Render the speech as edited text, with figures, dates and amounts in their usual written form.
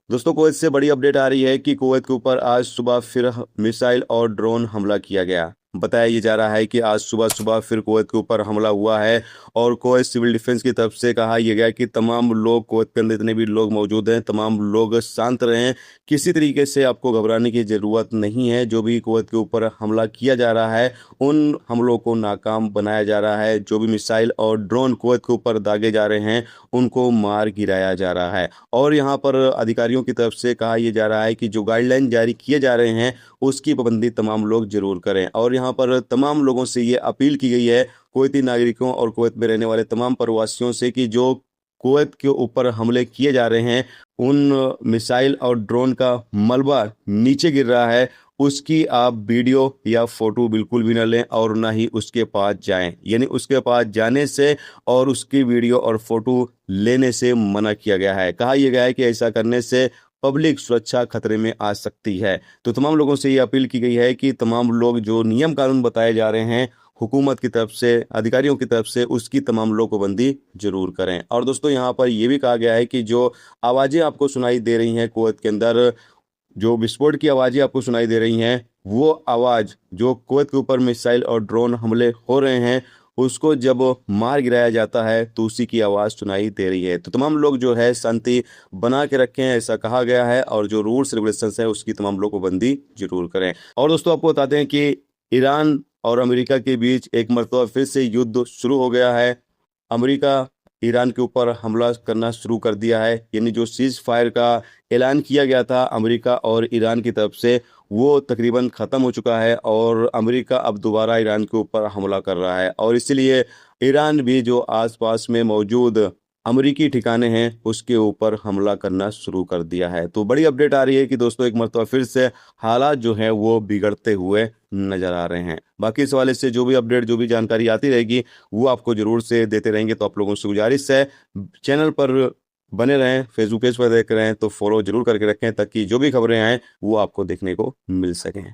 दोस्तों, कुवैत से बड़ी अपडेट आ रही है कि कुवैत के ऊपर आज सुबह फिर मिसाइल और ड्रोन हमला किया गया। बताया ये जा रहा है कि आज सुबह सुबह फिर कुवैत के ऊपर हमला हुआ है। और कुवैत सिविल डिफेंस की तरफ से कहा यह गया कि तमाम लोग, कुवैत के अंदर जितने भी लोग मौजूद हैं, तमाम लोग शांत रहें। किसी तरीके से आपको घबराने की ज़रूरत नहीं है। जो भी कुवैत के ऊपर हमला किया जा रहा है, उन हमलों को नाकाम बनाया जा रहा है। जो भी मिसाइल और ड्रोन कुवैत के ऊपर दागे जा रहे हैं, उनको मार गिराया जा रहा है। और यहाँ पर अधिकारियों की तरफ से कहा यह जा रहा है कि जो गाइडलाइन जारी किए जा रहे हैं, उसकी पाबंदी तमाम लोग जरूर करें। और यहाँ पर तमाम लोगों से ये अपील की गई है, कुवैती नागरिकों और कुवैत में रहने वाले तमाम प्रवासियों से, कि जो कुवैत के ऊपर हमले किए जा रहे हैं, उन मिसाइल और ड्रोन का मलबा नीचे गिर रहा है, उसकी आप वीडियो या फोटो बिल्कुल भी न लें और ना ही उसके पास जाएं। यानी उसके पास जाने से और उसकी वीडियो और फोटो लेने से मना किया गया है। कहा यह गया है कि ऐसा करने से पब्लिक सुरक्षा खतरे में आ सकती है। तो तमाम लोगों से ये अपील की गई है कि तमाम लोग जो नियम कानून बताए जा रहे हैं हुकूमत की तरफ से, अधिकारियों की तरफ से, उसकी तमाम लोग पाबंदी जरूर करें। और दोस्तों, यहाँ पर यह भी कहा गया है कि जो आवाज़ें आपको सुनाई दे रही हैं कुवैत के अंदर, जो विस्फोट की आवाज़ें आपको सुनाई दे रही हैं, वो आवाज़ जो कुवैत के ऊपर मिसाइल और ड्रोन हमले हो रहे हैं, उसको जब मार गिराया जाता है तो उसी की आवाज़ सुनाई दे रही है। तो तमाम लोग जो है शांति बना के रखें, ऐसा कहा गया है। और जो रूल्स रेगुलेशंस है, उसकी तमाम लोग पाबंदी जरूर करें। और दोस्तों, आपको बताते हैं कि ईरान और अमेरिका के बीच एक मरतबा फिर से युद्ध शुरू हो गया है। अमेरिका ईरान के ऊपर हमला करना शुरू कर दिया है। यानी जो सीज फायर का ऐलान किया गया था अमेरिका और ईरान की तरफ से, वो तकरीबन ख़त्म हो चुका है। और अमेरिका अब दोबारा ईरान के ऊपर हमला कर रहा है। और इसलिए ईरान भी जो आसपास में मौजूद अमेरिकी ठिकाने हैं, उसके ऊपर हमला करना शुरू कर दिया है। तो बड़ी अपडेट आ रही है कि दोस्तों, एक मरतबा फिर से हालात जो हैं वो बिगड़ते हुए नजर आ रहे हैं। बाकी इस हवाले से जो भी अपडेट, जो भी जानकारी आती रहेगी, वो आपको जरूर से देते रहेंगे। तो आप लोगों से गुजारिश है, चैनल पर बने रहें। फेसबुक पेज पर देख रहे हैं तो फॉलो जरूर करके रखें, ताकि जो भी खबरें आएँ वो आपको देखने को मिल सकें।